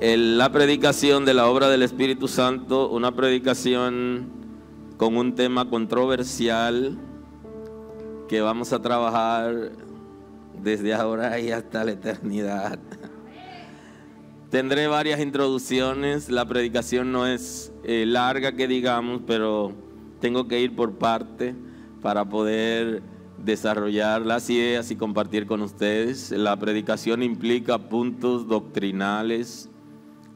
La predicación de la obra del Espíritu Santo, una predicación con un tema controversial que vamos a trabajar desde ahora y hasta la eternidad. Tendré varias introducciones, la predicación no es larga que digamos, pero tengo que ir por parte para poder desarrollar las ideas y compartir con ustedes. La predicación implica puntos doctrinales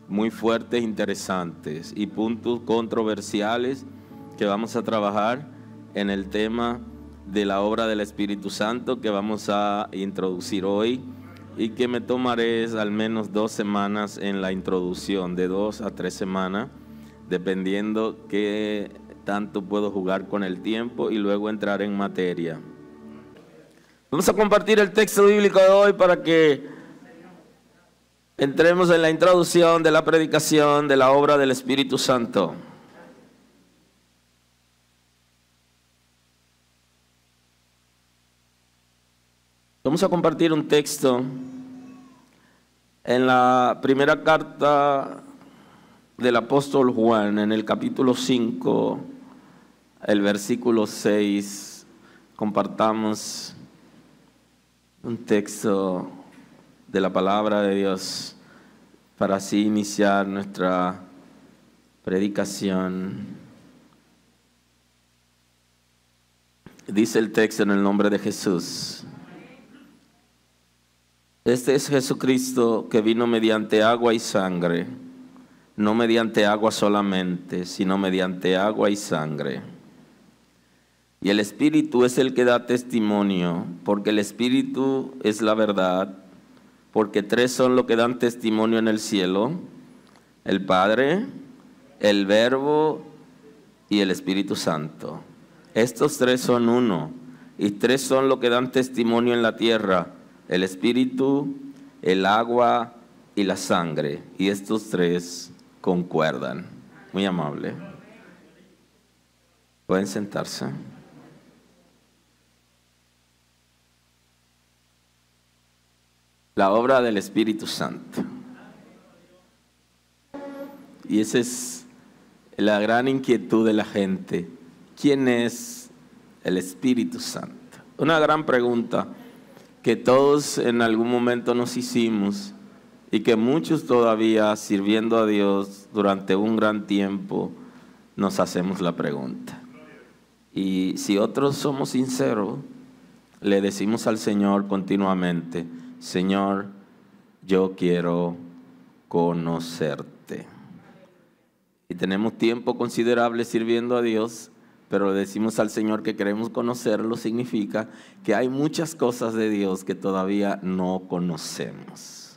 muy fuertes, interesantes y puntos controversiales que vamos a trabajar en el tema de la obra del Espíritu Santo que vamos a introducir hoy y que me tomaré al menos 2 semanas en la introducción, de 2 a 3 semanas, dependiendo qué tanto puedo jugar con el tiempo y luego entrar en materia. Vamos a compartir el texto bíblico de hoy para que entremos en la introducción de la predicación de la obra del Espíritu Santo. Vamos a compartir un texto en la primera carta del apóstol Juan, en el capítulo 5, el versículo 6. Compartamos un texto de la palabra de Dios para así iniciar nuestra predicación. Dice el texto en el nombre de Jesús. Este es Jesucristo que vino mediante agua y sangre, no mediante agua solamente, sino mediante agua y sangre. Y el Espíritu es el que da testimonio, porque el Espíritu es la verdad, porque 3 son los que dan testimonio en el cielo: el Padre, el Verbo y el Espíritu Santo. Estos 3 son uno, y 3 son los que dan testimonio en la tierra: el Espíritu, el agua y la sangre. Y estos 3 concuerdan. Muy amable. Pueden sentarse. La obra del Espíritu Santo. Y esa es la gran inquietud de la gente. ¿Quién es el Espíritu Santo? Una gran pregunta que todos en algún momento nos hicimos y que muchos todavía, sirviendo a Dios durante un gran tiempo, nos hacemos la pregunta. Y si otros somos sinceros, le decimos al Señor continuamente: Señor, yo quiero conocerte. Y tenemos tiempo considerable sirviendo a Dios, pero le decimos al Señor que queremos conocerlo. Significa que hay muchas cosas de Dios que todavía no conocemos.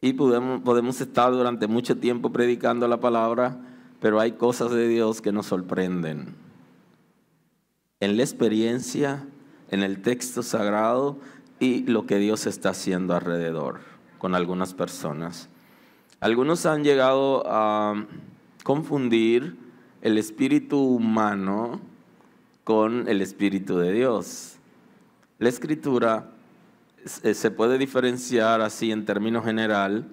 Y podemos estar durante mucho tiempo predicando la palabra, pero hay cosas de Dios que nos sorprenden. En la experiencia, en el texto sagrado, y lo que Dios está haciendo alrededor con algunas personas. Algunos han llegado a confundir el espíritu humano con el Espíritu de Dios. La Escritura se puede diferenciar así en términos general,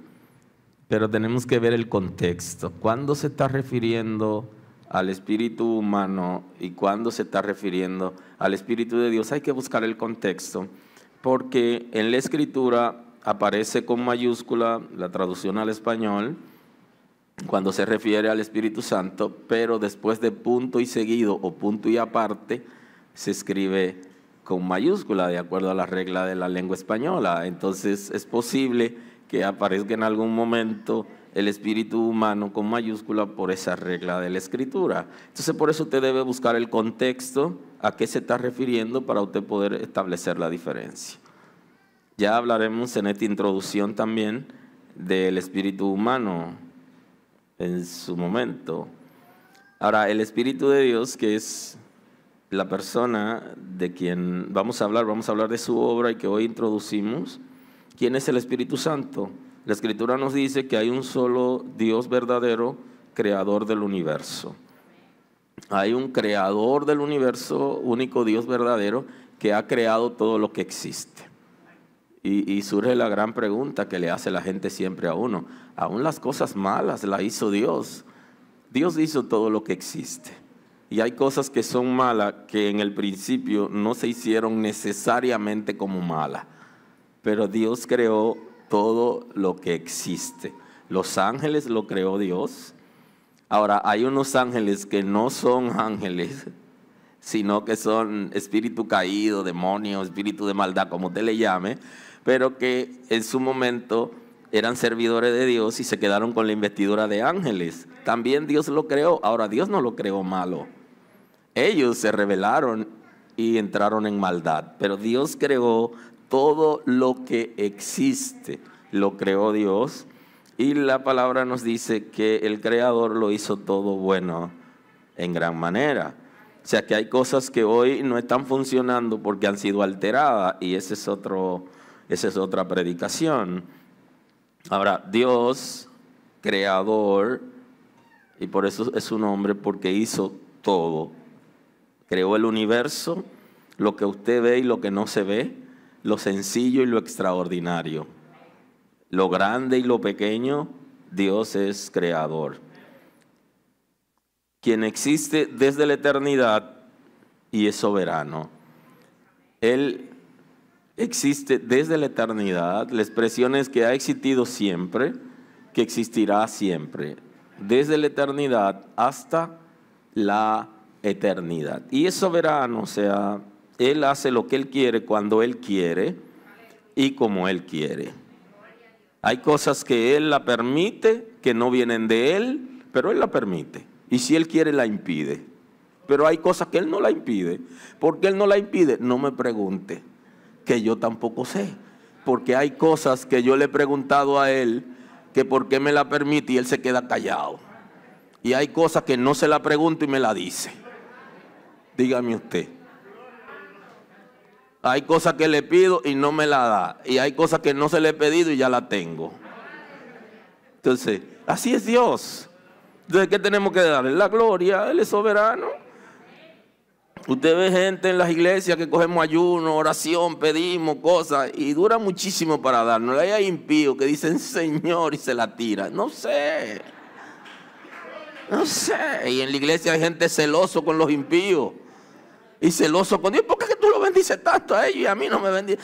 pero tenemos que ver el contexto. ¿Cuándo se está refiriendo al espíritu humano y cuándo se está refiriendo al Espíritu de Dios? Hay que buscar el contexto. Porque en la Escritura aparece con mayúscula la traducción al español cuando se refiere al Espíritu Santo, pero después de punto y seguido o punto y aparte se escribe con mayúscula de acuerdo a la regla de la lengua española. Entonces es posible que aparezca en algún momento el espíritu humano con mayúscula por esa regla de la Escritura. Entonces por eso usted debe buscar el contexto, a qué se está refiriendo para usted poder establecer la diferencia. Ya hablaremos en esta introducción también del espíritu humano en su momento. Ahora, el Espíritu de Dios, que es la persona de quien vamos a hablar de su obra y que hoy introducimos. ¿Quién es el Espíritu Santo? La Escritura nos dice que hay un solo Dios verdadero, creador del universo. Hay un creador del universo, único Dios verdadero, que ha creado todo lo que existe. Y surge la gran pregunta que le hace la gente siempre a uno: Aún las cosas malas las hizo Dios. Dios hizo todo lo que existe. Y hay cosas que son malas que en el principio no se hicieron necesariamente como malas. Pero Dios creó todo lo que existe. Los ángeles lo creó Dios. Ahora, hay unos ángeles que no son ángeles, sino que son espíritu caído, demonio, espíritu de maldad, como usted le llame, pero que en su momento eran servidores de Dios y se quedaron con la investidura de ángeles. También Dios lo creó. Ahora, Dios no lo creó malo. Ellos se rebelaron y entraron en maldad, pero Dios creó todo lo que existe. Lo creó Dios y la palabra nos dice que el Creador lo hizo todo bueno en gran manera. O sea que hay cosas que hoy no están funcionando porque han sido alteradas y esa es otra predicación. Ahora, Dios, creador, y por eso es su nombre, porque hizo todo. Creó el universo, lo que usted ve y lo que no se ve, lo sencillo y lo extraordinario. Lo grande y lo pequeño, Dios es creador. Quien existe desde la eternidad y es soberano. Él existe desde la eternidad. La expresión es que ha existido siempre, que existirá siempre. Desde la eternidad hasta la eternidad. Y es soberano, o sea, Él hace lo que Él quiere cuando Él quiere y como Él quiere. Hay cosas que Él la permite, que no vienen de Él, pero Él la permite. Y si Él quiere, la impide. Pero hay cosas que Él no la impide. ¿Por qué Él no la impide? No me pregunte, que yo tampoco sé. Porque hay cosas que yo le he preguntado a Él, que por qué me la permite y Él se queda callado. Y hay cosas que no se la pregunto y me la dice. Dígame usted. Hay cosas que le pido y no me la da. Y hay cosas que no se le he pedido y ya la tengo. Entonces, así es Dios. Entonces, ¿qué tenemos que darle? La gloria. Él es soberano. Usted ve gente en las iglesias que cogemos ayuno, oración, pedimos cosas y dura muchísimo para darnos. Hay impíos que dicen Señor y se la tiran. No sé. Y en la iglesia hay gente celoso con los impíos. Y celoso con Dios. ¿Por qué es que tú lo bendices tanto a ellos y a mí no me bendices?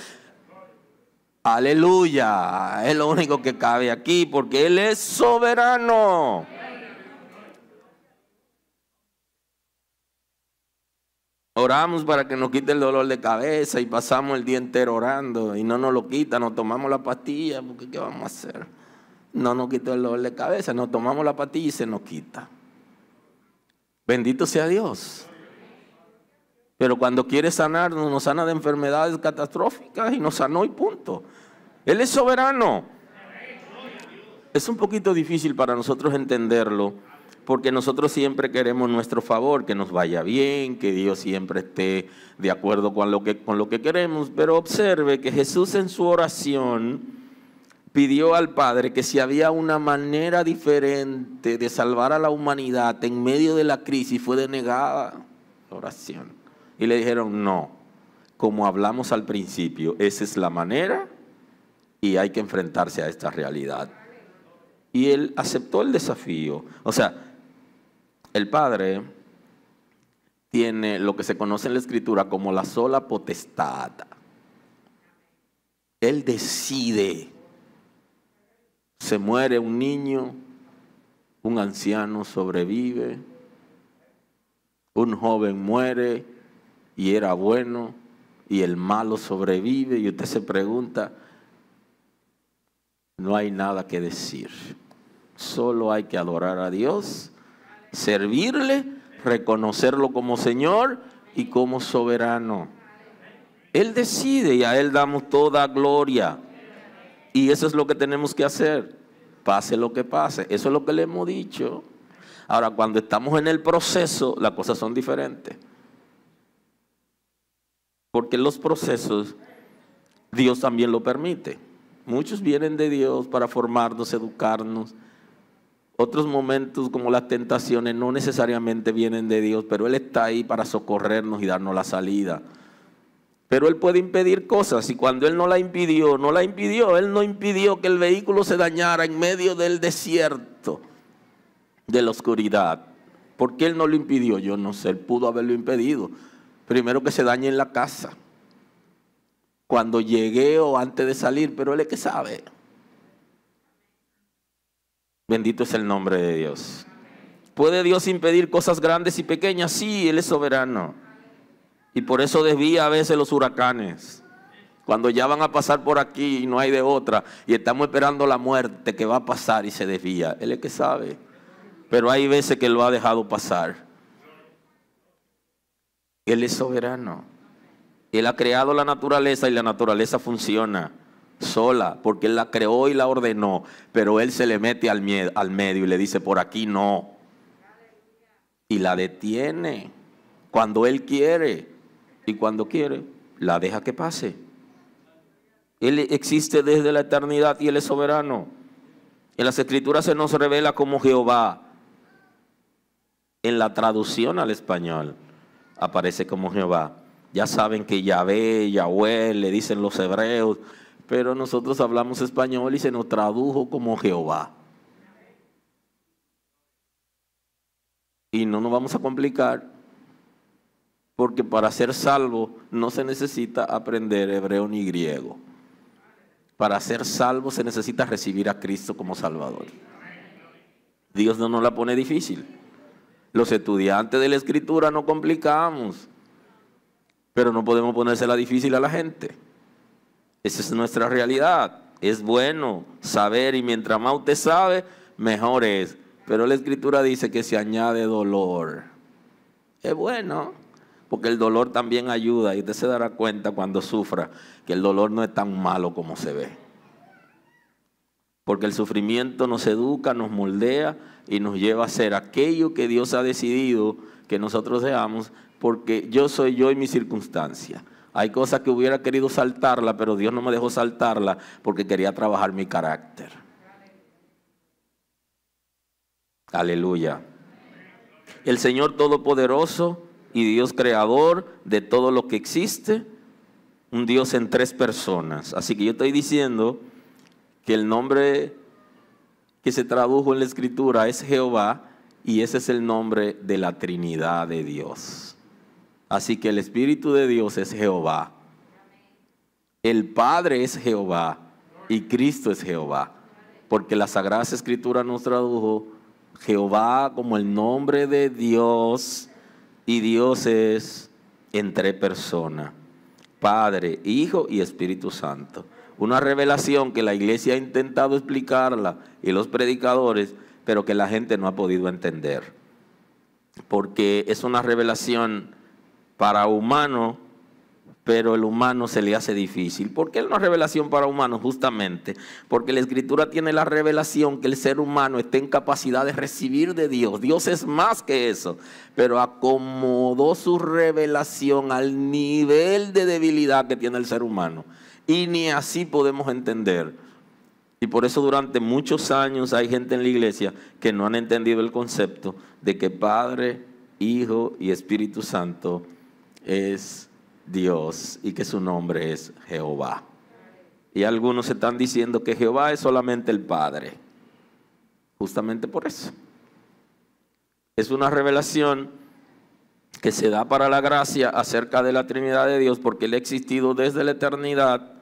Aleluya. Es lo único que cabe aquí porque Él es soberano. Oramos para que nos quite el dolor de cabeza y pasamos el día entero orando y no nos lo quita, nos tomamos la pastilla, porque ¿qué vamos a hacer? No nos quita el dolor de cabeza, nos tomamos la pastilla y se nos quita. Bendito sea Dios. Pero cuando quiere sanarnos, nos sana de enfermedades catastróficas y nos sanó y punto. Él es soberano. Es un poquito difícil para nosotros entenderlo, porque nosotros siempre queremos nuestro favor, que nos vaya bien, que Dios siempre esté de acuerdo con lo que queremos. Pero observe que Jesús en su oración pidió al Padre que si había una manera diferente de salvar a la humanidad en medio de la crisis, fue denegada la oración. Y le dijeron, no, como hablamos al principio, esa es la manera y hay que enfrentarse a esta realidad. Y Él aceptó el desafío. O sea, el Padre tiene lo que se conoce en la Escritura como la sola potestad. Él decide. Se muere un niño, un anciano sobrevive, un joven muere y era bueno y el malo sobrevive y usted se pregunta, no hay nada que decir. Solo hay que adorar a Dios, servirle, reconocerlo como Señor y como soberano. Él decide y a Él damos toda gloria. Y eso es lo que tenemos que hacer, pase lo que pase. Eso es lo que le hemos dicho. Ahora, cuando estamos en el proceso, las cosas son diferentes. Porque los procesos, Dios también lo permite. Muchos vienen de Dios para formarnos, educarnos. Otros momentos como las tentaciones no necesariamente vienen de Dios, pero Él está ahí para socorrernos y darnos la salida. Pero Él puede impedir cosas, y cuando Él no la impidió, Él no impidió que el vehículo se dañara en medio del desierto, de la oscuridad. ¿Por qué Él no lo impidió? Yo no sé, Él pudo haberlo impedido. Primero que se dañe en la casa, cuando llegué o antes de salir, pero Él es que sabe. Bendito es el nombre de Dios. ¿Puede Dios impedir cosas grandes y pequeñas? Sí, Él es soberano. Y por eso desvía a veces los huracanes. Cuando ya van a pasar por aquí y no hay de otra, y estamos esperando la muerte que va a pasar y se desvía. Él es que sabe. Pero hay veces que lo ha dejado pasar. Él es soberano. Él ha creado la naturaleza y la naturaleza funciona sola, porque Él la creó y la ordenó. Pero Él se le mete al medio y le dice, por aquí no. Y la detiene cuando Él quiere. Y cuando quiere, la deja que pase. Él existe desde la eternidad y Él es soberano. En las Escrituras se nos revela como Jehová. En la traducción al español aparece como Jehová. Ya saben que Yahvé, Yahweh le dicen los hebreos, pero nosotros hablamos español y se nos tradujo como Jehová. Y no nos vamos a complicar, porque para ser salvo no se necesita aprender hebreo ni griego. Para ser salvo se necesita recibir a Cristo como Salvador. Dios no nos la pone difícil. Los estudiantes de la Escritura no complicamos, pero no podemos ponérsela difícil a la gente. Esa es nuestra realidad. Es bueno saber, y mientras más usted sabe, mejor es. Pero la Escritura dice que se añade dolor. Es bueno, porque el dolor también ayuda, y usted se dará cuenta cuando sufra que el dolor no es tan malo como se ve. Porque el sufrimiento nos educa, nos moldea y nos lleva a ser aquello que Dios ha decidido que nosotros seamos, porque yo soy yo y mi circunstancia. Hay cosas que hubiera querido saltarla, pero Dios no me dejó saltarla porque quería trabajar mi carácter. Aleluya. El Señor Todopoderoso y Dios creador de todo lo que existe, un Dios en tres personas. Así que yo estoy diciendo que el nombre que se tradujo en la Escritura es Jehová, y ese es el nombre de la Trinidad de Dios. Así que el Espíritu de Dios es Jehová, el Padre es Jehová y Cristo es Jehová, porque la Sagrada Escritura nos tradujo Jehová como el nombre de Dios. Y Dios es en tres personas, Padre, Hijo y Espíritu Santo. Una revelación que la iglesia ha intentado explicarla y los predicadores, pero que la gente no ha podido entender. Porque es una revelación para humano, pero el humano se le hace difícil. ¿Por qué es una revelación para humanos? Justamente porque la Escritura tiene la revelación que el ser humano está en capacidad de recibir de Dios. Dios es más que eso, pero acomodó su revelación al nivel de debilidad que tiene el ser humano. Y ni así podemos entender. Y por eso durante muchos años hay gente en la iglesia que no han entendido el concepto de que Padre, Hijo y Espíritu Santo es Dios y que su nombre es Jehová. Y algunos están diciendo que Jehová es solamente el Padre. Justamente por eso. Es una revelación que se da para la gracia acerca de la Trinidad de Dios, porque Él ha existido desde la eternidad,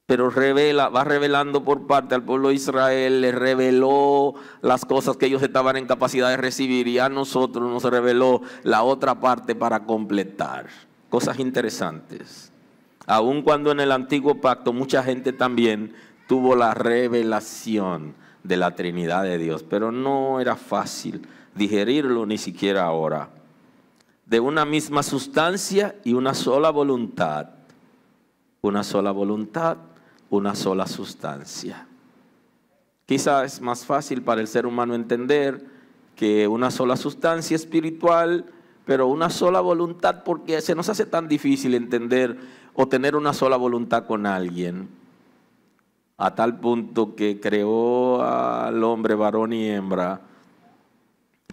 pero va revelando por parte al pueblo de Israel, le reveló las cosas que ellos estaban en capacidad de recibir, y a nosotros nos reveló la otra parte para completar. Cosas interesantes. Aun cuando en el antiguo pacto mucha gente también tuvo la revelación de la Trinidad de Dios, pero no era fácil digerirlo ni siquiera ahora. De una misma sustancia y una sola voluntad. Una sola voluntad, una sola sustancia. Quizás es más fácil para el ser humano entender que una sola sustancia espiritual, pero una sola voluntad, porque se nos hace tan difícil entender o tener una sola voluntad con alguien, a tal punto que creó al hombre varón y hembra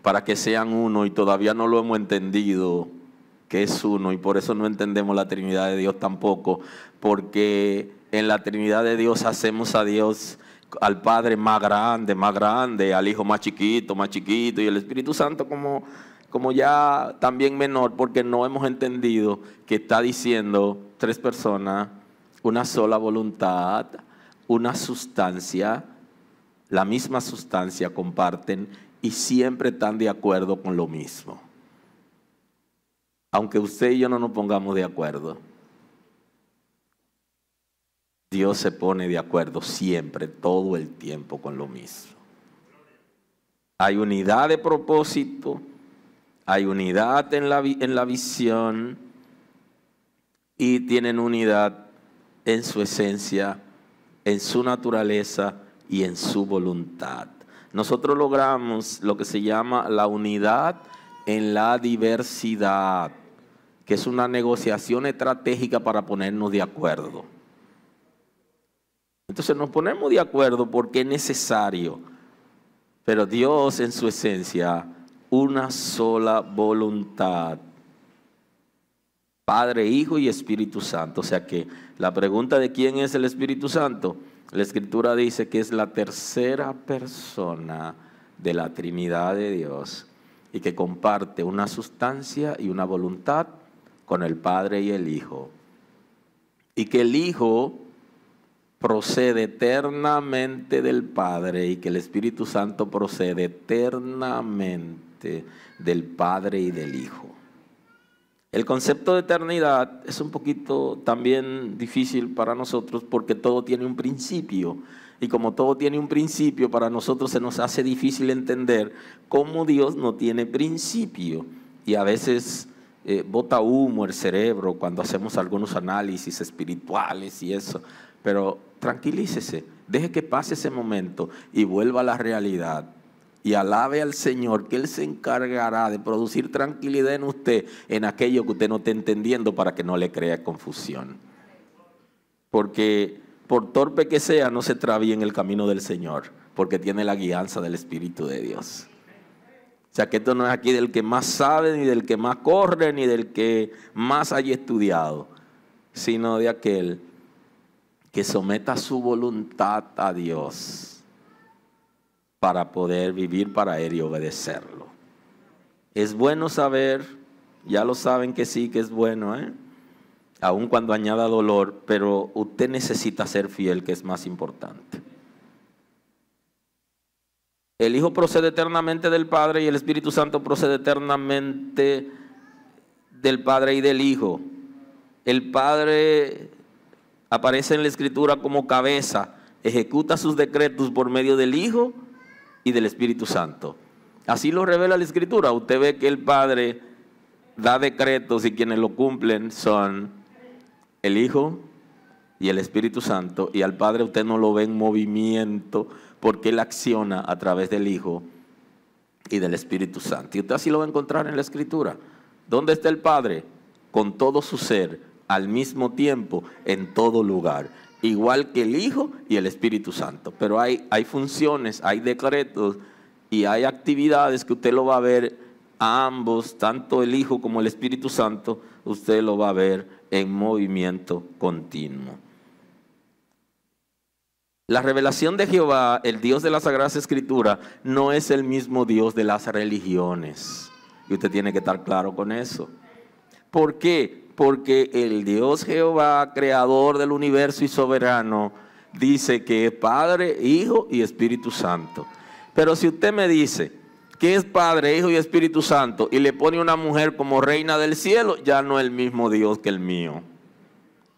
para que sean uno, y todavía no lo hemos entendido. que es uno, y por eso no entendemos la Trinidad de Dios tampoco, porque en la Trinidad de Dios hacemos a Dios, al Padre más grande, al Hijo más chiquito, y el Espíritu Santo como ya también menor, porque no hemos entendido que está diciendo tres personas, una sola voluntad, una sustancia, la misma sustancia comparten y siempre están de acuerdo con lo mismo. Aunque usted y yo no nos pongamos de acuerdo, Dios se pone de acuerdo siempre, todo el tiempo con lo mismo. Hay unidad de propósito, hay unidad en la visión y tienen unidad en su esencia, en su naturaleza y en su voluntad. Nosotros logramos lo que se llama la unidad en la diversidad, que es una negociación estratégica para ponernos de acuerdo. Entonces nos ponemos de acuerdo porque es necesario, pero Dios en su esencia, una sola voluntad. Padre, Hijo y Espíritu Santo. O sea que la pregunta de quién es el Espíritu Santo, la Escritura dice que es la tercera persona de la Trinidad de Dios y que comparte una sustancia y una voluntad con el Padre y el Hijo. Y que el Hijo procede eternamente del Padre y que el Espíritu Santo procede eternamente del Padre y del Hijo. El concepto de eternidad es un poquito también difícil para nosotros porque todo tiene un principio. Y como todo tiene un principio, para nosotros se nos hace difícil entender cómo Dios no tiene principio. Y a veces bota humo el cerebro cuando hacemos algunos análisis espirituales y eso. Pero tranquilícese, deje que pase ese momento y vuelva a la realidad. Y alabe al Señor, que Él se encargará de producir tranquilidad en usted, en aquello que usted no esté entendiendo, para que no le crea confusión. Porque por torpe que sea, no se extravíe en el camino del Señor, porque tiene la guianza del Espíritu de Dios. O sea que esto no es aquí del que más sabe, ni del que más corre, ni del que más haya estudiado, sino de aquel que someta su voluntad a Dios para poder vivir para Él y obedecerlo. Es bueno saber, ya lo saben que sí, que es bueno, aun cuando añada dolor, pero usted necesita ser fiel, que es más importante. El Hijo procede eternamente del Padre y el Espíritu Santo procede eternamente del Padre y del Hijo. El Padre aparece en la Escritura como cabeza, ejecuta sus decretos por medio del Hijo y del Espíritu Santo. Así lo revela la Escritura. Usted ve que el Padre da decretos y quienes lo cumplen son el Hijo y el Espíritu Santo. Y al Padre usted no lo ve en movimiento porque Él acciona a través del Hijo y del Espíritu Santo. Y usted así lo va a encontrar en la Escritura. ¿Dónde está el Padre? Con todo su ser, al mismo tiempo, en todo lugar. Igual que el Hijo y el Espíritu Santo. Pero hay funciones, hay decretos y hay actividades que usted lo va a ver a ambos, tanto el Hijo como el Espíritu Santo, usted lo va a ver en movimiento continuo. La revelación de Jehová, el Dios de la Sagrada Escritura, no es el mismo Dios de las religiones. Y usted tiene que estar claro con eso. ¿Por qué? Porque el Dios Jehová, creador del universo y soberano, dice que es Padre, Hijo y Espíritu Santo. Pero si usted me dice que es Padre, Hijo y Espíritu Santo y le pone una mujer como reina del cielo, ya no es el mismo Dios que el mío.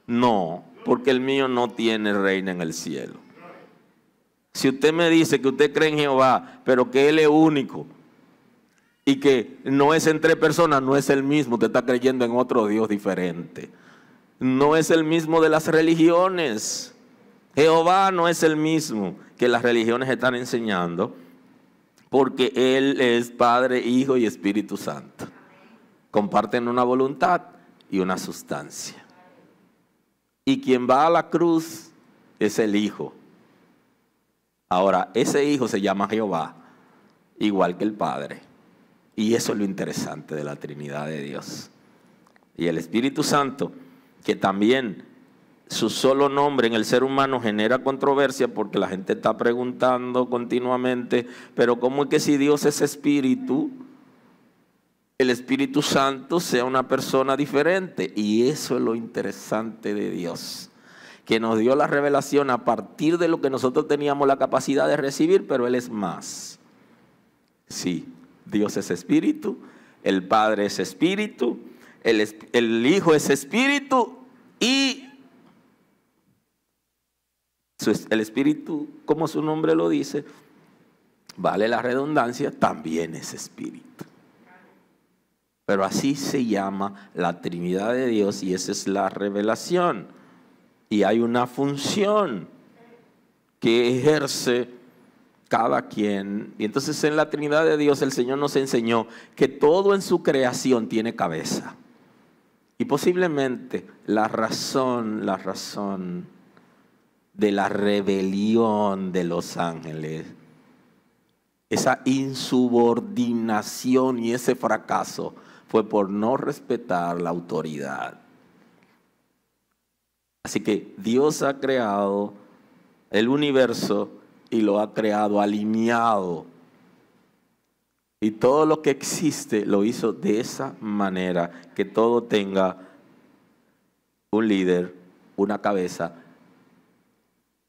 No, porque el mío no tiene reina en el cielo. Si usted me dice que usted cree en Jehová, pero que Él es único, y que no es entre personas, no es el mismo. Usted está creyendo en otro Dios diferente. No es el mismo de las religiones. Jehová no es el mismo que las religiones están enseñando, porque Él es Padre, Hijo y Espíritu Santo. Comparten una voluntad y una sustancia. Y quien va a la cruz es el Hijo. Ahora, ese Hijo se llama Jehová, igual que el Padre. Y eso es lo interesante de la Trinidad de Dios. Y el Espíritu Santo, que también su solo nombre en el ser humano genera controversia porque la gente está preguntando continuamente, pero ¿cómo es que si Dios es espíritu, el Espíritu Santo sea una persona diferente? Y eso es lo interesante de Dios, que nos dio la revelación a partir de lo que nosotros teníamos la capacidad de recibir, pero Él es más. Sí, Dios es espíritu, el Padre es espíritu, el Hijo es espíritu y el Espíritu, como su nombre lo dice, vale la redundancia, también es espíritu. Pero así se llama la Trinidad de Dios y esa es la revelación. Y hay una función que ejerce cada quien. Y entonces en la Trinidad de Dios el Señor nos enseñó que todo en su creación tiene cabeza. Y posiblemente la razón de la rebelión de los ángeles, esa insubordinación y ese fracaso fue por no respetar la autoridad. Así que Dios ha creado el universo y lo ha creado alineado. Y todo lo que existe lo hizo de esa manera, que todo tenga un líder, una cabeza,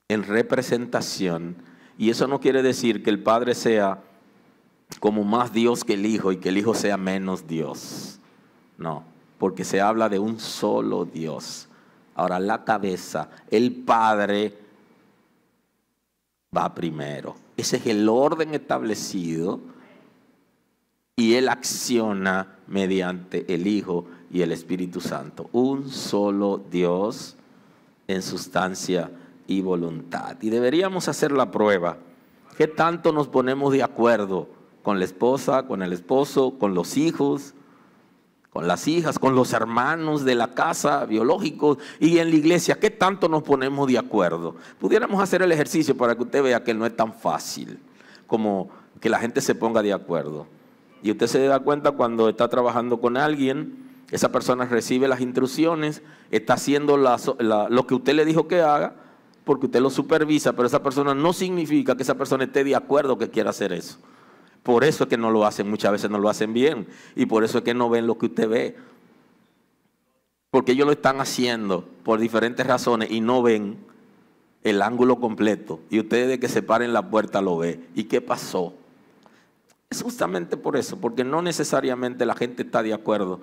en representación. Y eso no quiere decir que el Padre sea como más Dios que el Hijo y que el Hijo sea menos Dios. No, porque se habla de un solo Dios. Ahora la cabeza, el Padre va primero. Ese es el orden establecido y Él acciona mediante el Hijo y el Espíritu Santo. Un solo Dios en sustancia y voluntad. Y deberíamos hacer la prueba. ¿Qué tanto nos ponemos de acuerdo con la esposa, con el esposo, con los hijos, con las hijas, con los hermanos de la casa, biológicos, y en la iglesia? ¿Qué tanto nos ponemos de acuerdo? Pudiéramos hacer el ejercicio para que usted vea que no es tan fácil como que la gente se ponga de acuerdo. Y usted se da cuenta cuando está trabajando con alguien, esa persona recibe las instrucciones, está haciendo lo que usted le dijo que haga, porque usted lo supervisa, pero esa persona no significa que esa persona esté de acuerdo que quiera hacer eso. Por eso es que no lo hacen, muchas veces no lo hacen bien, y por eso es que no ven lo que usted ve. Porque ellos lo están haciendo por diferentes razones y no ven el ángulo completo. Y usted desde que se para en la puerta lo ve. ¿Y qué pasó? Es justamente por eso, porque no necesariamente la gente está de acuerdo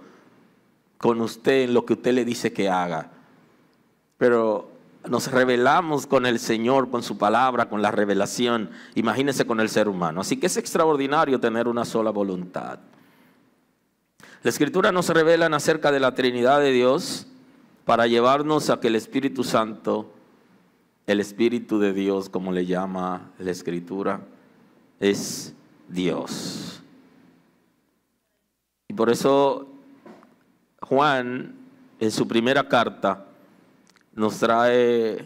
con usted en lo que usted le dice que haga. Pero nos revelamos con el Señor, con su palabra, con la revelación. Imagínense con el ser humano. Así que es extraordinario tener una sola voluntad. La Escritura nos revela acerca de la Trinidad de Dios para llevarnos a que el Espíritu Santo, el Espíritu de Dios, como le llama la Escritura, es Dios. Y por eso Juan, en su primera carta, nos trae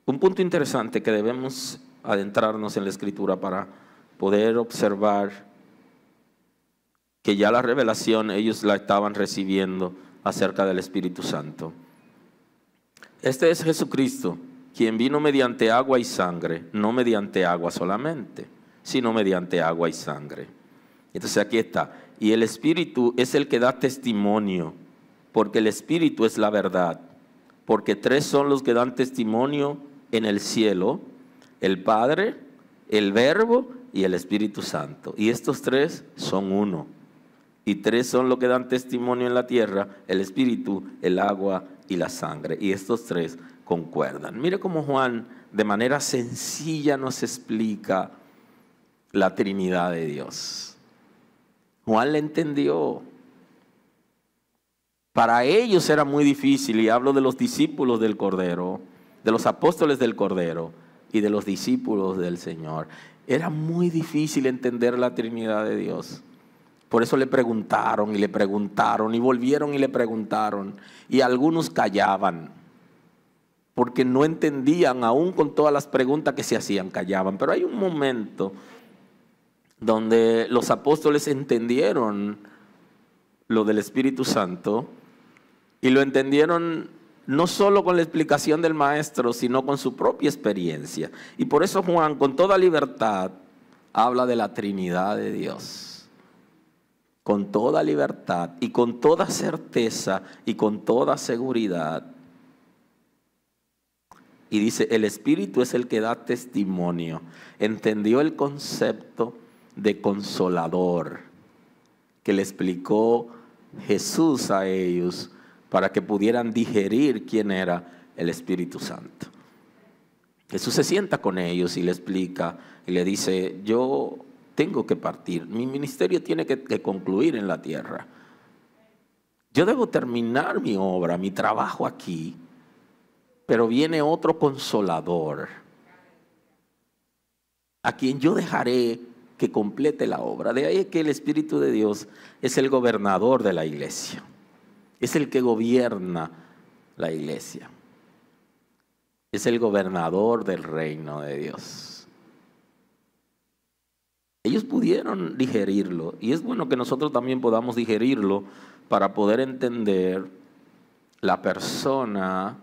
un punto interesante que debemos adentrarnos en la Escritura para poder observar que ya la revelación ellos la estaban recibiendo acerca del Espíritu Santo. Este es Jesucristo, quien vino mediante agua y sangre, no mediante agua solamente, sino mediante agua y sangre. Entonces aquí está. Y el Espíritu es el que da testimonio, porque el Espíritu es la verdad. Porque tres son los que dan testimonio en el cielo: el Padre, el Verbo y el Espíritu Santo. Y estos tres son uno. Y tres son los que dan testimonio en la tierra: el Espíritu, el agua y la sangre. Y estos tres concuerdan. Mire cómo Juan de manera sencilla nos explica la Trinidad de Dios. Juan le entendió. Para ellos era muy difícil, y hablo de los discípulos del Cordero, de los apóstoles del Cordero y de los discípulos del Señor. Era muy difícil entender la Trinidad de Dios. Por eso le preguntaron y volvieron y le preguntaron. Y algunos callaban, porque no entendían, aún con todas las preguntas que se hacían, callaban. Pero hay un momento donde los apóstoles entendieron lo del Espíritu Santo Y lo entendieron no solo con la explicación del maestro, sino con su propia experiencia. Y por eso Juan, con toda libertad, habla de la Trinidad de Dios. Con toda libertad y con toda certeza y con toda seguridad. Y dice, el Espíritu es el que da testimonio. Entendió el concepto de consolador que le explicó Jesús a ellos para que pudieran digerir quién era el Espíritu Santo. Jesús se sienta con ellos y le explica y le dice, yo tengo que partir, mi ministerio tiene que concluir en la tierra. Yo debo terminar mi obra, mi trabajo aquí, pero viene otro consolador, a quien yo dejaré que complete la obra. De ahí que el Espíritu de Dios es el gobernador de la iglesia, es el que gobierna la iglesia, es el gobernador del reino de Dios. Ellos pudieron digerirlo y es bueno que nosotros también podamos digerirlo para poder entender la persona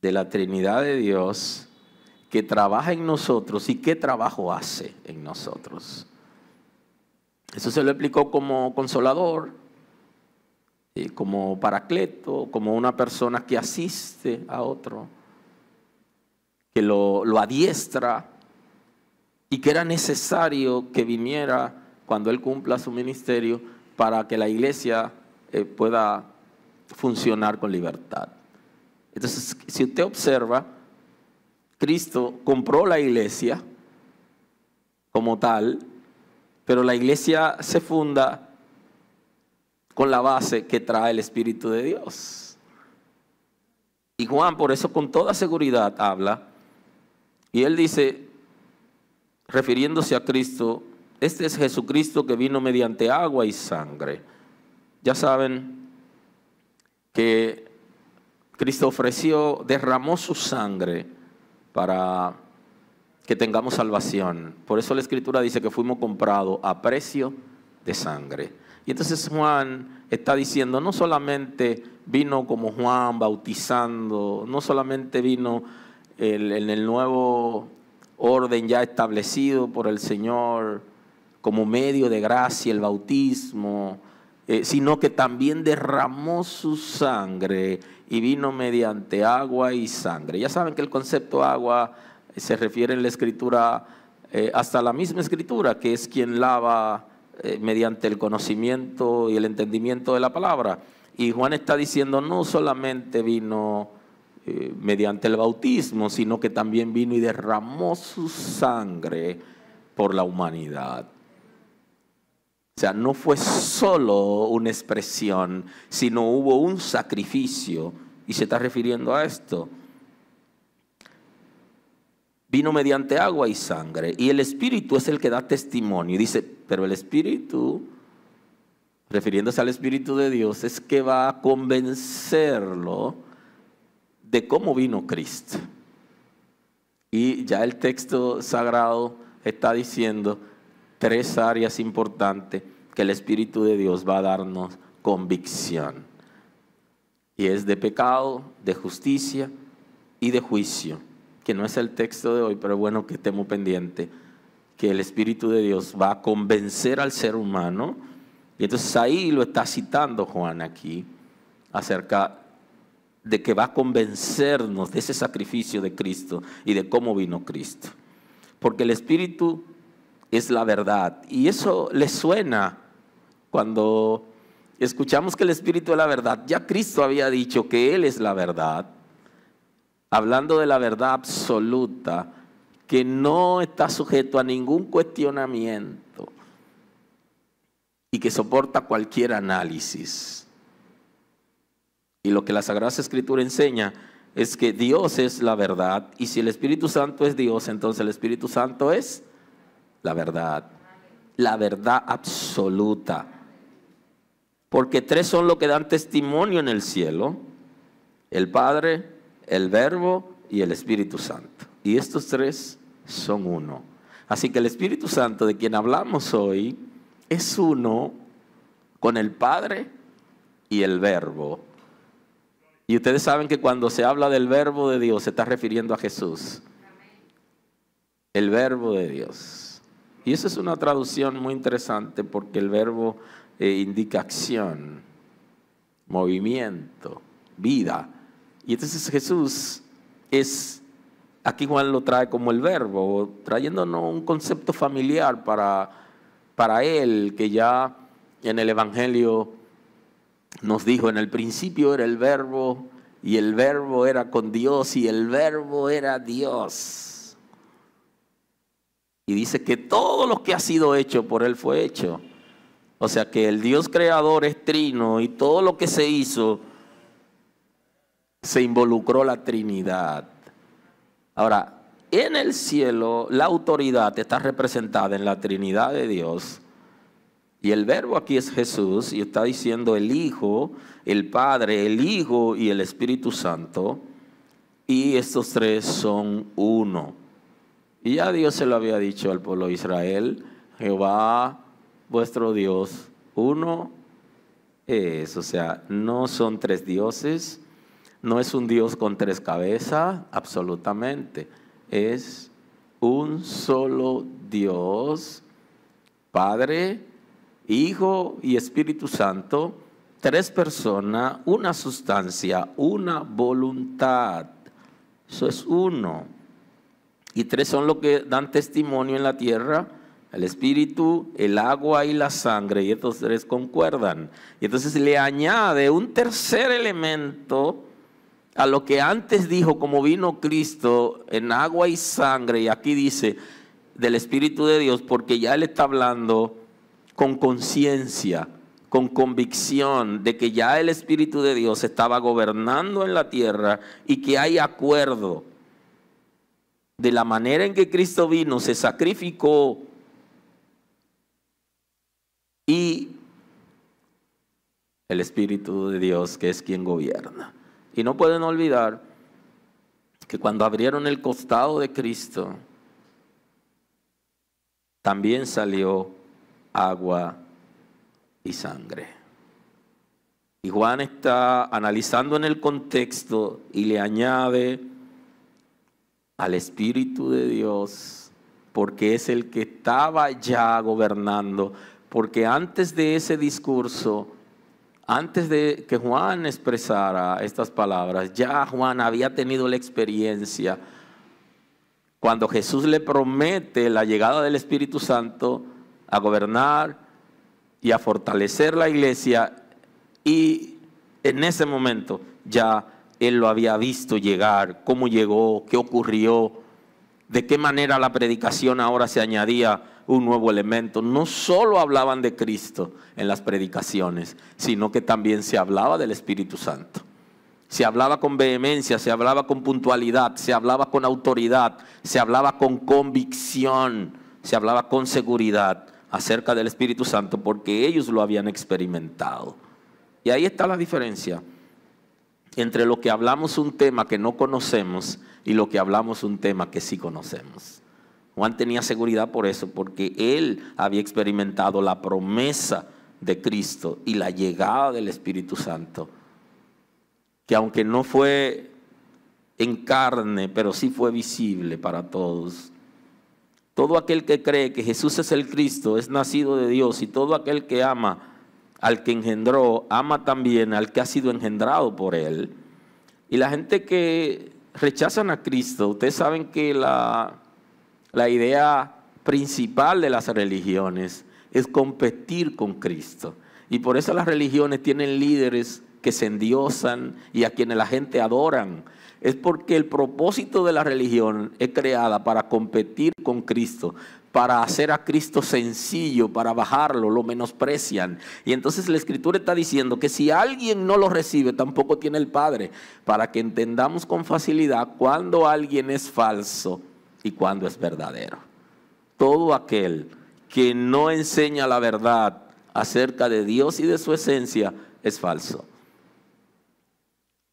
de la Trinidad de Dios que trabaja en nosotros y qué trabajo hace en nosotros. Eso se lo explicó como consolador, como paracleto, como una persona que asiste a otro, que lo adiestra y que era necesario que viniera cuando él cumpla su ministerio para que la iglesia pueda funcionar con libertad. Entonces, si usted observa, Cristo compró la iglesia como tal, pero la iglesia se funda con la base que trae el Espíritu de Dios. Y Juan, por eso, con toda seguridad habla, y él dice, refiriéndose a Cristo, este es Jesucristo que vino mediante agua y sangre. Ya saben que Cristo ofreció, derramó su sangre para que tengamos salvación. Por eso la Escritura dice que fuimos comprados a precio de sangre. Y entonces Juan está diciendo, no solamente vino como Juan bautizando, no solamente vino en el nuevo orden ya establecido por el Señor como medio de gracia, el bautismo, sino que también derramó su sangre y vino mediante agua y sangre. Ya saben que el concepto agua se refiere en la Escritura hasta la misma Escritura, que es quien lava mediante el conocimiento y el entendimiento de la palabra. Y Juan está diciendo, no solamente vino mediante el bautismo, sino que también vino y derramó su sangre por la humanidad. O sea, no fue solo una expresión, sino hubo un sacrificio, y se está refiriendo a esto. Vino mediante agua y sangre, y el Espíritu es el que da testimonio. Y dice, pero el Espíritu, refiriéndose al Espíritu de Dios, es que va a convencerlo de cómo vino Cristo. Y ya el texto sagrado está diciendo tres áreas importantes que el Espíritu de Dios va a darnos convicción. Y es de pecado, de justicia y de juicio. Que no es el texto de hoy, pero es bueno que estemos pendientes. Que el Espíritu de Dios va a convencer al ser humano. Y entonces ahí lo está citando Juan aquí, acerca de que va a convencernos de ese sacrificio de Cristo y de cómo vino Cristo. Porque el Espíritu es la verdad. Y eso le suena cuando escuchamos que el Espíritu es la verdad. Ya Cristo había dicho que Él es la verdad, hablando de la verdad absoluta, que no está sujeto a ningún cuestionamiento y que soporta cualquier análisis. Y lo que la Sagrada Escritura enseña es que Dios es la verdad, y si el Espíritu Santo es Dios, entonces el Espíritu Santo es la verdad absoluta. Porque tres son los que dan testimonio en el cielo: el Padre, el Verbo y el Espíritu Santo. Y estos tres son uno. Así que el Espíritu Santo de quien hablamos hoy es uno con el Padre, y el Verbo. Y ustedes saben que cuando se habla del Verbo de Dios se está refiriendo a Jesús. El Verbo de Dios. Y eso es una traducción muy interesante porque el verbo indica acción, movimiento, vida. Y entonces Jesús es, aquí Juan lo trae como el verbo, trayéndonos un concepto familiar para él, que ya en el Evangelio nos dijo: en el principio era el verbo, y el verbo era con Dios, y el verbo era Dios. Y dice que todo lo que ha sido hecho por él fue hecho. O sea que el Dios creador es trino, y todo lo que se hizo se involucró la Trinidad. Ahora, en el cielo la autoridad está representada en la Trinidad de Dios. Y el verbo aquí es Jesús, y está diciendo el Hijo, el Padre, el Hijo y el Espíritu Santo. Y estos tres son uno. Y ya Dios se lo había dicho al pueblo de Israel: Jehová vuestro Dios, uno es. O sea, no son tres dioses, no es un Dios con tres cabezas, absolutamente. Es un solo Dios, Padre, Hijo y Espíritu Santo, tres personas, una sustancia, una voluntad. Eso es uno. Y tres son los que dan testimonio en la tierra: el espíritu, el agua y la sangre. Y estos tres concuerdan. Y entonces le añade un tercer elemento a lo que antes dijo, como vino Cristo en agua y sangre. Y aquí dice del Espíritu de Dios, porque ya él está hablando con conciencia, con convicción de que ya el Espíritu de Dios estaba gobernando en la tierra, y que hay acuerdo de la manera en que Cristo vino, se sacrificó, y el Espíritu de Dios, que es quien gobierna. Y no pueden olvidar que cuando abrieron el costado de Cristo, también salió agua y sangre. Y Juan está analizando en el contexto y le añade al Espíritu de Dios, porque es el que estaba ya gobernando. Porque antes de ese discurso, antes de que Juan expresara estas palabras, ya Juan había tenido la experiencia cuando Jesús le promete la llegada del Espíritu Santo a gobernar y a fortalecer la iglesia. Y en ese momento ya él lo había visto llegar, cómo llegó, qué ocurrió, de qué manera la predicación ahora se añadía un nuevo elemento. No solo hablaban de Cristo en las predicaciones, sino que también se hablaba del Espíritu Santo. Se hablaba con vehemencia, se hablaba con puntualidad, se hablaba con autoridad, se hablaba con convicción, se hablaba con seguridad acerca del Espíritu Santo, porque ellos lo habían experimentado. Y ahí está la diferencia entre lo que hablamos un tema que no conocemos y lo que hablamos un tema que sí conocemos. Juan tenía seguridad por eso, porque él había experimentado la promesa de Cristo y la llegada del Espíritu Santo, que aunque no fue en carne, pero sí fue visible para todos. Todo aquel que cree que Jesús es el Cristo es nacido de Dios, y todo aquel que ama al que engendró, ama también al que ha sido engendrado por él. Y la gente que rechazan a Cristo, ustedes saben que la idea principal de las religiones es competir con Cristo. Y por eso las religiones tienen líderes que se endiosan y a quienes la gente adoran. Es porque el propósito de la religión es creada para competir con Cristo, para hacer a Cristo sencillo, para bajarlo, lo menosprecian. Y entonces la Escritura está diciendo que si alguien no lo recibe, tampoco tiene el Padre, para que entendamos con facilidad cuando alguien es falso y cuando es verdadero. Todo aquel que no enseña la verdad acerca de Dios y de su esencia es falso.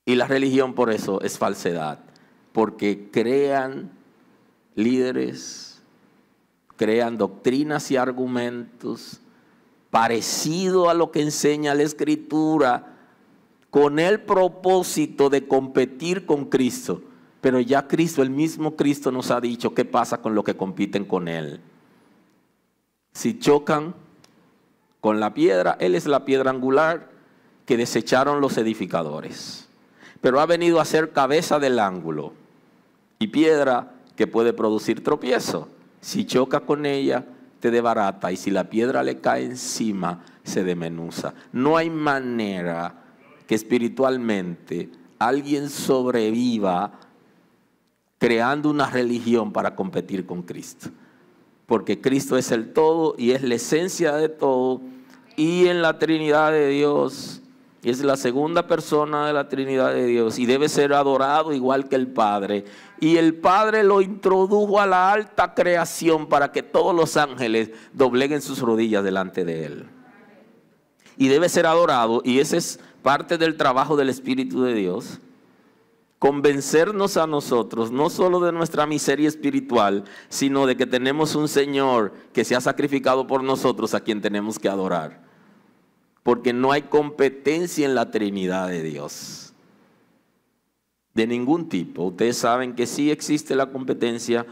Y la religión por eso es falsedad, porque crean líderes, crean doctrinas y argumentos parecido a lo que enseña la Escritura, con el propósito de competir con Cristo. Pero ya Cristo, el mismo Cristo nos ha dicho qué pasa con los que compiten con Él. Si chocan con la piedra, Él es la piedra angular que desecharon los edificadores. Pero ha venido a ser cabeza del ángulo y piedra que puede producir tropiezo. Si choca con ella, te desbarata, y si la piedra le cae encima, se desmenuza. No hay manera que espiritualmente alguien sobreviva creando una religión para competir con Cristo. Porque Cristo es el todo y es la esencia de todo. Y en la Trinidad de Dios, es la segunda persona de la Trinidad de Dios y debe ser adorado igual que el Padre. Y el Padre lo introdujo a la alta creación para que todos los ángeles dobleguen sus rodillas delante de Él. Y debe ser adorado, y ese es parte del trabajo del Espíritu de Dios. Convencernos a nosotros, no solo de nuestra miseria espiritual, sino de que tenemos un Señor que se ha sacrificado por nosotros, a quien tenemos que adorar. Porque no hay competencia en la Trinidad de Dios. De ningún tipo. Ustedes saben que sí existe la competencia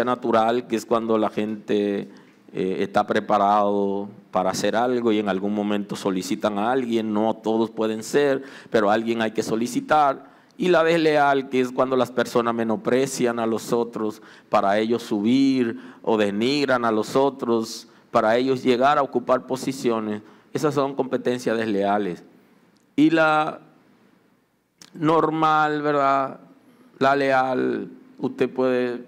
natural, que es cuando la gente está preparado para hacer algo y en algún momento solicitan a alguien. No todos pueden ser, pero a alguien hay que solicitar. Y la desleal, que es cuando las personas menosprecian a los otros para ellos subir, o denigran a los otros para ellos llegar a ocupar posiciones. Esas son competencias desleales. Y la normal, ¿verdad?, la leal, usted puede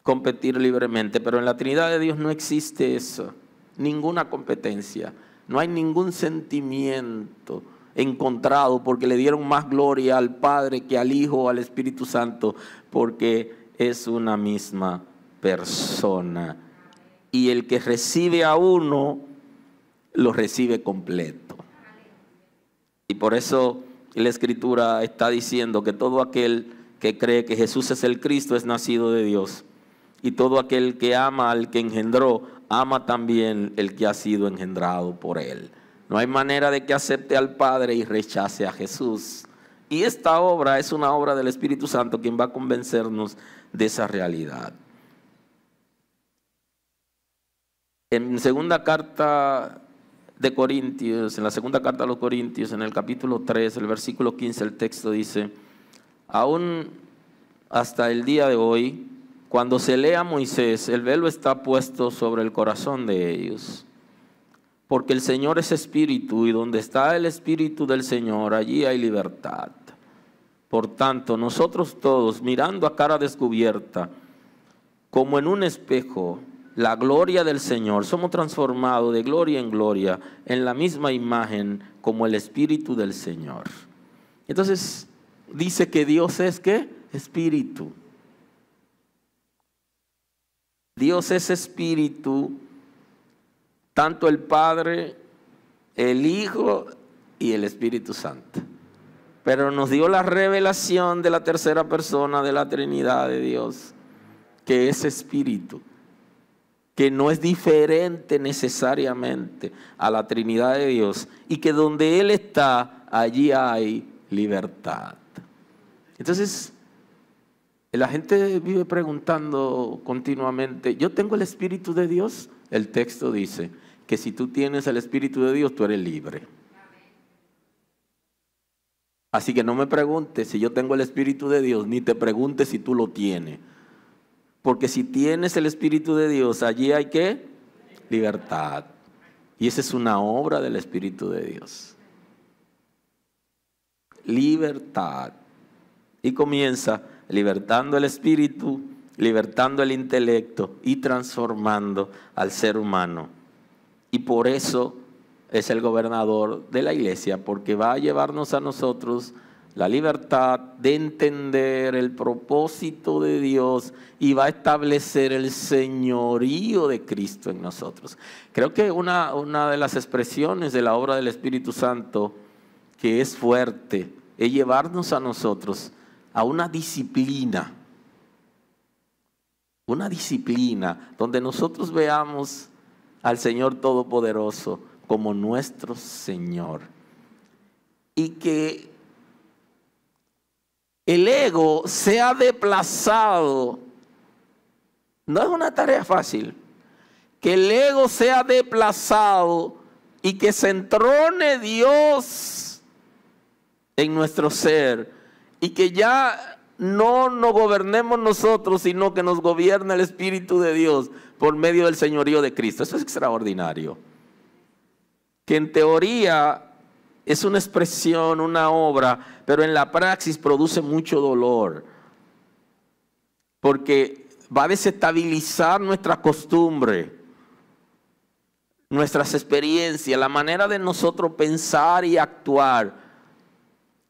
competir libremente, pero en la Trinidad de Dios no existe eso, ninguna competencia, no hay ningún sentimiento encontrado porque le dieron más gloria al Padre que al Hijo o al Espíritu Santo, porque es una misma persona. Y el que recibe a uno, lo recibe completo. Y por eso la Escritura está diciendo que todo aquel que cree que Jesús es el Cristo es nacido de Dios. Y todo aquel que ama al que engendró, ama también el que ha sido engendrado por Él. No hay manera de que acepte al Padre y rechace a Jesús. Y esta obra es una obra del Espíritu Santo, quien va a convencernos de esa realidad. En segunda carta de Corintios, en la segunda carta a los Corintios, en el capítulo 3, el versículo 15, el texto dice: aún hasta el día de hoy, cuando se lee a Moisés, el velo está puesto sobre el corazón de ellos. Porque el Señor es espíritu, y donde está el espíritu del Señor, allí hay libertad. Por tanto, nosotros todos, mirando a cara descubierta, como en un espejo, la gloria del Señor, somos transformados de gloria en gloria en la misma imagen como el Espíritu del Señor. Entonces dice que Dios es ¿qué? Espíritu. Dios es Espíritu, tanto el Padre, el Hijo y el Espíritu Santo. Pero nos dio la revelación de la tercera persona de la Trinidad de Dios, que es Espíritu, que no es diferente necesariamente a la Trinidad de Dios, y que donde Él está, allí hay libertad. Entonces, la gente vive preguntando continuamente: ¿yo tengo el Espíritu de Dios? El texto dice que si tú tienes el Espíritu de Dios, tú eres libre. Así que no me preguntes si yo tengo el Espíritu de Dios, ni te preguntes si tú lo tienes. Porque si tienes el Espíritu de Dios, allí hay ¿qué? Libertad. Y esa es una obra del Espíritu de Dios. Libertad. Y comienza libertando el espíritu, libertando el intelecto y transformando al ser humano. Y por eso es el gobernador de la iglesia, porque va a llevarnos a nosotros la libertad de entender el propósito de Dios y va a establecer el señorío de Cristo en nosotros. Creo que una de las expresiones de la obra del Espíritu Santo que es fuerte es llevarnos a nosotros a una disciplina donde nosotros veamos al Señor Todopoderoso como nuestro Señor. y que el ego sea desplazado. No es una tarea fácil. Que el ego sea desplazado y que se entrone Dios en nuestro ser y que ya no nos gobernemos nosotros, sino que nos gobierna el Espíritu de Dios por medio del señorío de Cristo. Eso es extraordinario. Que en teoría es una expresión, una obra, pero en la praxis produce mucho dolor, porque va a desestabilizar nuestra costumbre, nuestras experiencias, la manera de nosotros pensar y actuar,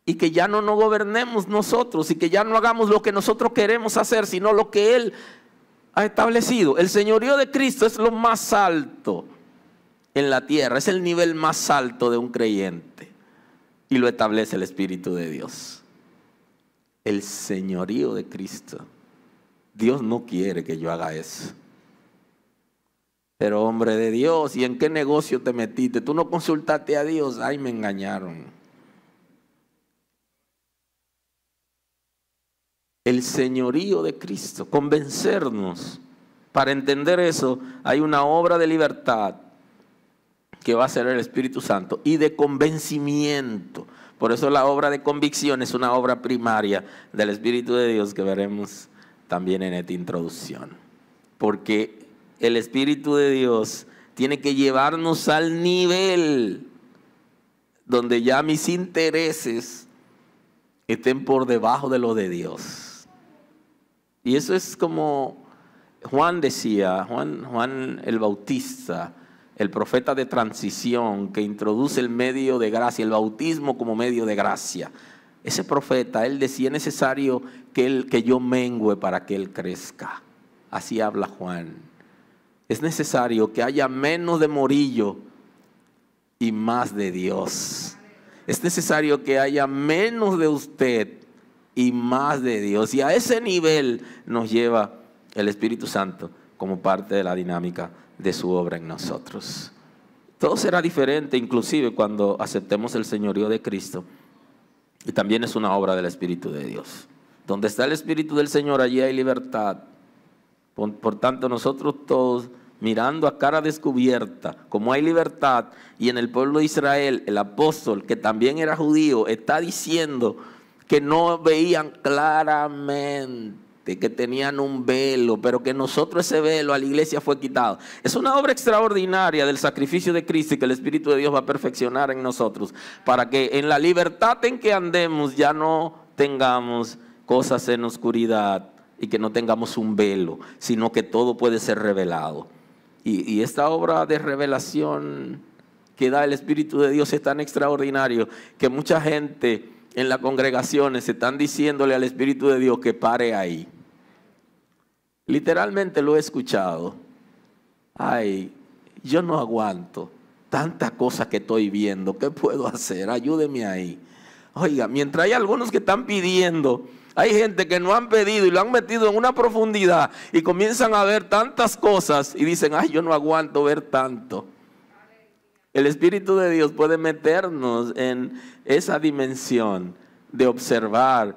y que ya no nos gobernemos nosotros, y que ya no hagamos lo que nosotros queremos hacer, sino lo que Él ha establecido. El señorío de Cristo es lo más alto en la tierra, es el nivel más alto de un creyente, y lo establece el Espíritu de Dios. El señorío de Cristo. Dios no quiere que yo haga eso. Pero hombre de Dios, ¿y en qué negocio te metiste? Tú no consultaste a Dios. Ay, me engañaron. El señorío de Cristo, convencernos. Para entender eso, hay una obra de libertad que va a ser el Espíritu Santo y de convencimiento. Por eso la obra de convicción es una obra primaria del Espíritu de Dios que veremos también en esta introducción. Porque el Espíritu de Dios tiene que llevarnos al nivel donde ya mis intereses estén por debajo de lo de Dios. Y eso es como Juan decía, Juan el Bautista, el profeta de transición que introduce el medio de gracia, el bautismo como medio de gracia. Ese profeta, él decía, es necesario que yo mengüe para que él crezca. Así habla Juan. Es necesario que haya menos de Morillo y más de Dios. Es necesario que haya menos de usted y más de Dios. Y a ese nivel nos lleva el Espíritu Santo como parte de la dinámica de su obra en nosotros. Todo será diferente, inclusive cuando aceptemos el señorío de Cristo. Y también es una obra del Espíritu de Dios. Donde está el Espíritu del Señor, allí hay libertad. Por tanto, nosotros todos, mirando a cara descubierta, como hay libertad, y en el pueblo de Israel, el apóstol, que también era judío, está diciendo que no veían claramente, que tenían un velo, pero que nosotros ese velo a la iglesia fue quitado. Es una obra extraordinaria del sacrificio de Cristo y que el Espíritu de Dios va a perfeccionar en nosotros, para que en la libertad en que andemos ya no tengamos cosas en oscuridad y que no tengamos un velo, sino que todo puede ser revelado. Y esta obra de revelación que da el Espíritu de Dios es tan extraordinario que mucha gente en las congregaciones están diciéndole al Espíritu de Dios que pare ahí. Literalmente lo he escuchado. Ay, yo no aguanto tantas cosas que estoy viendo. ¿Qué puedo hacer? Ayúdeme ahí. Oiga, mientras hay algunos que están pidiendo, hay gente que no han pedido y lo han metido en una profundidad y comienzan a ver tantas cosas y dicen, ay, yo no aguanto ver tanto. El Espíritu de Dios puede meternos en esa dimensión de observar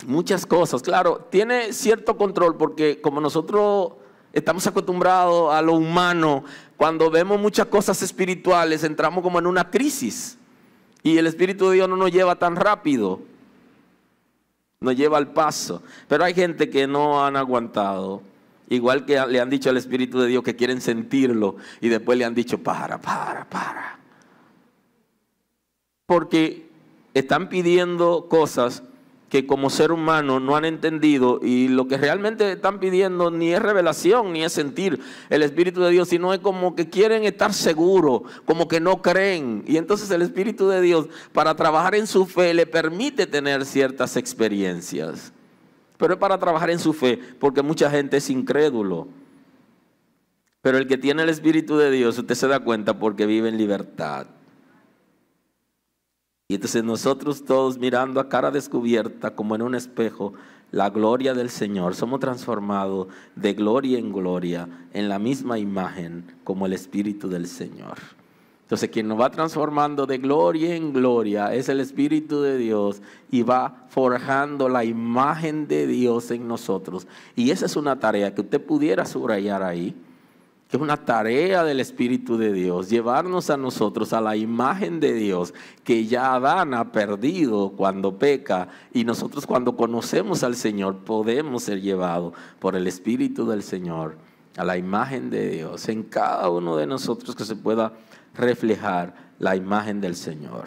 muchas cosas. Claro, tiene cierto control porque como nosotros estamos acostumbrados a lo humano, cuando vemos muchas cosas espirituales entramos como en una crisis y el Espíritu de Dios no nos lleva tan rápido, nos lleva al paso. Pero hay gente que no han aguantado. Igual que le han dicho al Espíritu de Dios que quieren sentirlo y después le han dicho para. Porque están pidiendo cosas que como ser humano no han entendido y lo que realmente están pidiendo ni es revelación ni es sentir el Espíritu de Dios, sino es como que quieren estar seguros, como que no creen. Y entonces el Espíritu de Dios, para trabajar en su fe, le permite tener ciertas experiencias. Pero es para trabajar en su fe, porque mucha gente es incrédulo. Pero el que tiene el Espíritu de Dios, usted se da cuenta porque vive en libertad. Y entonces nosotros todos mirando a cara descubierta, como en un espejo, la gloria del Señor, somos transformados de gloria en gloria, en la misma imagen como el Espíritu del Señor. Entonces, quien nos va transformando de gloria en gloria es el Espíritu de Dios y va forjando la imagen de Dios en nosotros. Y esa es una tarea que usted pudiera subrayar ahí, que es una tarea del Espíritu de Dios, llevarnos a nosotros a la imagen de Dios que ya Adán ha perdido cuando peca, y nosotros cuando conocemos al Señor podemos ser llevados por el Espíritu del Señor a la imagen de Dios en cada uno de nosotros, que se pueda reflejar la imagen del Señor.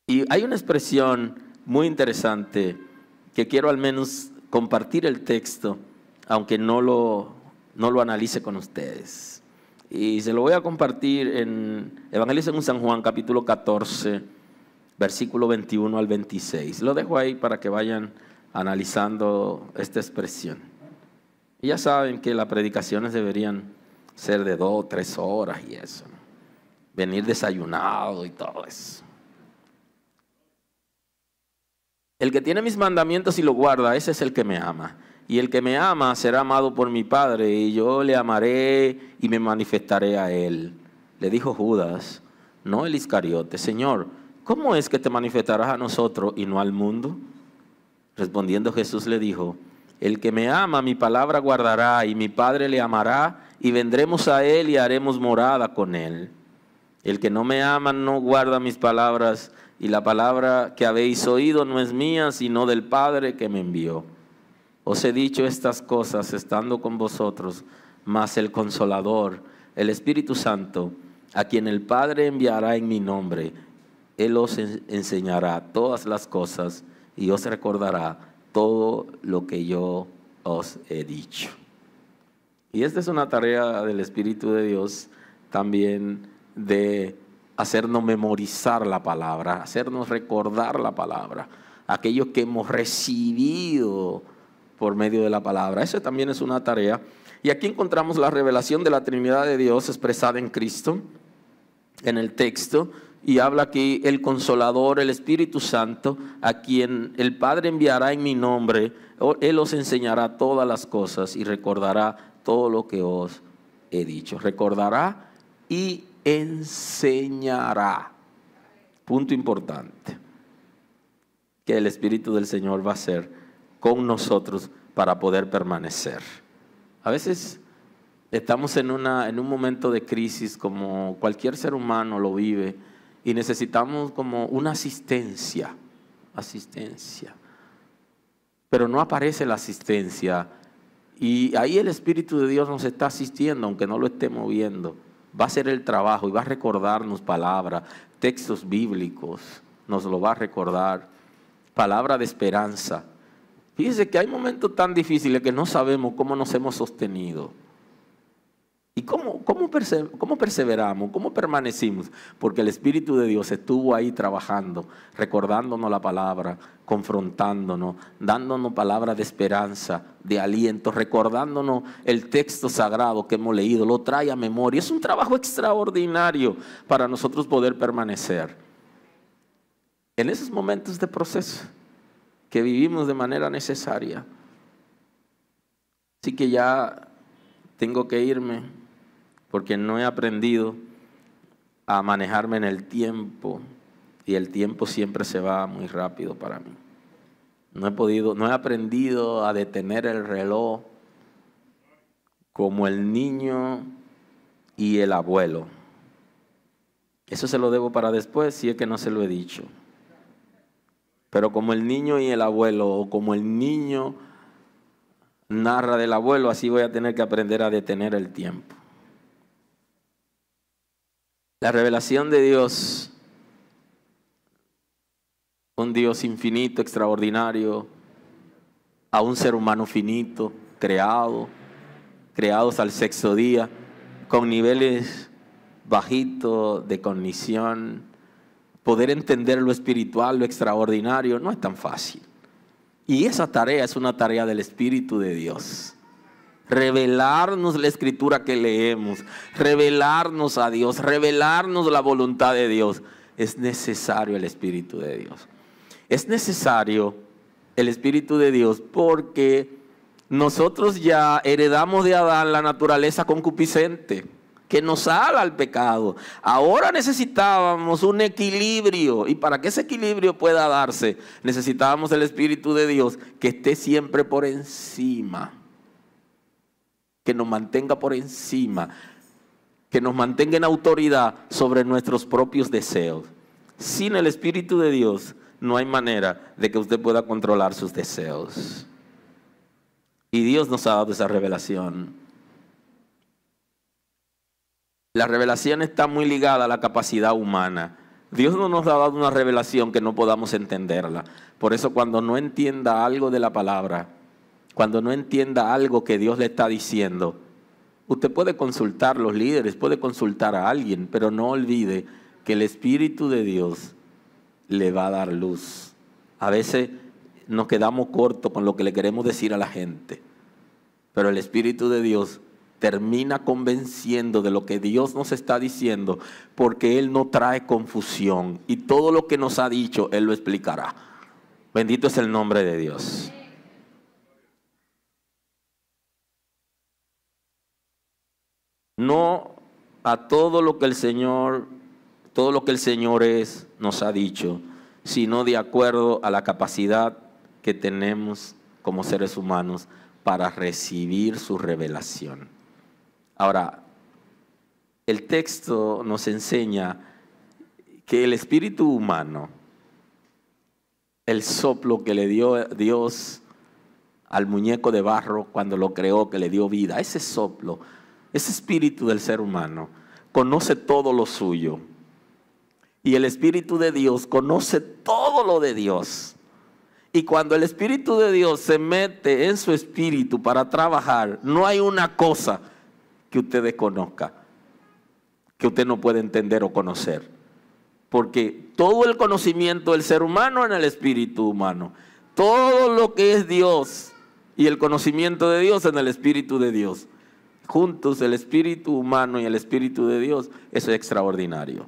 Y hay una expresión muy interesante que quiero al menos compartir el texto, aunque no lo analice con ustedes. Y se lo voy a compartir en Evangelio según San Juan, capítulo 14, versículo 21 al 26. Lo dejo ahí para que vayan analizando esta expresión. Y ya saben que las predicaciones deberían ser de 2 o 3 horas y eso, ¿no? Venir desayunado y todo eso. El que tiene mis mandamientos y los guarda, ese es el que me ama. Y el que me ama será amado por mi Padre, y yo le amaré y me manifestaré a él. Le dijo Judas, no el Iscariote: Señor, ¿cómo es que te manifestarás a nosotros y no al mundo? Respondiendo Jesús le dijo: el que me ama, mi palabra guardará, y mi Padre le amará, y vendremos a él y haremos morada con él. El que no me ama no guarda mis palabras, y la palabra que habéis oído no es mía, sino del Padre que me envió. Os he dicho estas cosas estando con vosotros, mas el Consolador, el Espíritu Santo, a quien el Padre enviará en mi nombre, Él os enseñará todas las cosas y os recordará todo lo que yo os he dicho. Y esta es una tarea del Espíritu de Dios también, de hacernos memorizar la palabra, hacernos recordar la palabra, aquello que hemos recibido por medio de la palabra. Eso también es una tarea. Y aquí encontramos la revelación de la Trinidad de Dios expresada en Cristo, en el texto, y habla aquí el Consolador, el Espíritu Santo, a quien el Padre enviará en mi nombre. Él os enseñará todas las cosas y recordará todo lo que os he dicho. Recordará y enseñará. Punto importante, que el Espíritu del Señor va a hacer con nosotros para poder permanecer. A veces estamos en un momento de crisis, como cualquier ser humano lo vive, y necesitamos como una asistencia. Pero no aparece la asistencia, y ahí el Espíritu de Dios nos está asistiendo, aunque no lo estemos viendo. Va a hacer el trabajo y va a recordarnos palabras, textos bíblicos, nos lo va a recordar, palabra de esperanza. Fíjense que hay momentos tan difíciles que no sabemos cómo nos hemos sostenido. ¿Y cómo perseveramos? ¿Cómo permanecimos? Porque el Espíritu de Dios estuvo ahí trabajando, recordándonos la palabra, confrontándonos, dándonos palabras de esperanza, de aliento, recordándonos el texto sagrado que hemos leído, lo trae a memoria. Es un trabajo extraordinario para nosotros poder permanecer en esos momentos de proceso que vivimos de manera necesaria. Así que ya tengo que irme, porque no he aprendido a manejarme en el tiempo, y el tiempo siempre se va muy rápido para mí. No he aprendido a detener el reloj como el niño y el abuelo. Eso se lo debo para después, si es que no se lo he dicho. Pero como el niño y el abuelo, o como el niño narra del abuelo, así voy a tener que aprender a detener el tiempo. La revelación de Dios, un Dios infinito, extraordinario, a un ser humano finito, creados al sexto día, con niveles bajitos de cognición. Poder entender lo espiritual, lo extraordinario, no es tan fácil. Y esa tarea es una tarea del Espíritu de Dios. Revelarnos la Escritura que leemos, revelarnos a Dios, revelarnos la voluntad de Dios. Es necesario el Espíritu de Dios. Es necesario el Espíritu de Dios porque nosotros ya heredamos de Adán la naturaleza concupiscente, que nos ala al pecado. Ahora necesitábamos un equilibrio, y para que ese equilibrio pueda darse, necesitábamos el Espíritu de Dios que esté siempre por encima, que nos mantenga por encima, que nos mantenga en autoridad sobre nuestros propios deseos. Sin el Espíritu de Dios no hay manera de que usted pueda controlar sus deseos. Y Dios nos ha dado esa revelación. La revelación está muy ligada a la capacidad humana. Dios no nos ha dado una revelación que no podamos entenderla. Por eso cuando no entienda algo de la palabra, cuando no entienda algo que Dios le está diciendo, usted puede consultar a los líderes, puede consultar a alguien, pero no olvide que el Espíritu de Dios le va a dar luz. A veces nos quedamos cortos con lo que le queremos decir a la gente, pero el Espíritu de Dios termina convenciendo de lo que Dios nos está diciendo, porque Él no trae confusión, y todo lo que nos ha dicho Él lo explicará. Bendito es el nombre de Dios. No a todo lo que el Señor es, nos ha dicho, sino de acuerdo a la capacidad que tenemos como seres humanos para recibir su revelación. Ahora, el texto nos enseña que el espíritu humano, el soplo que le dio Dios al muñeco de barro cuando lo creó, que le dio vida, ese soplo, ese espíritu del ser humano, conoce todo lo suyo. Y el Espíritu de Dios conoce todo lo de Dios. Y cuando el Espíritu de Dios se mete en su espíritu para trabajar, no hay una cosa que usted desconozca, que usted no puede entender o conocer. Porque todo el conocimiento del ser humano en el espíritu humano, todo lo que es Dios y el conocimiento de Dios en el Espíritu de Dios, juntos el espíritu humano y el Espíritu de Dios, eso es extraordinario.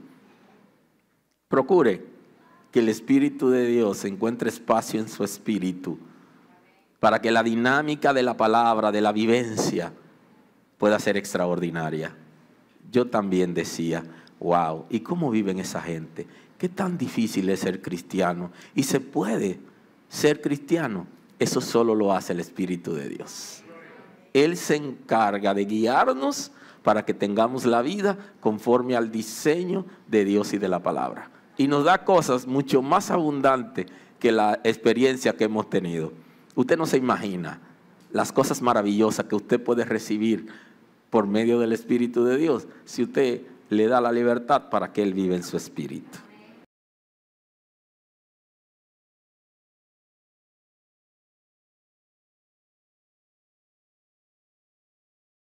Procure que el Espíritu de Dios encuentre espacio en su espíritu para que la dinámica de la palabra, de la vivencia, pueda ser extraordinaria. Yo también decía, wow, ¿y cómo viven esa gente? ¿Qué tan difícil es ser cristiano? Y se puede ser cristiano. Eso solo lo hace el Espíritu de Dios. Él se encarga de guiarnos para que tengamos la vida conforme al diseño de Dios y de la palabra. Y nos da cosas mucho más abundantes que la experiencia que hemos tenido. Usted no se imagina las cosas maravillosas que usted puede recibir por medio del Espíritu de Dios si usted le da la libertad para que Él viva en su espíritu.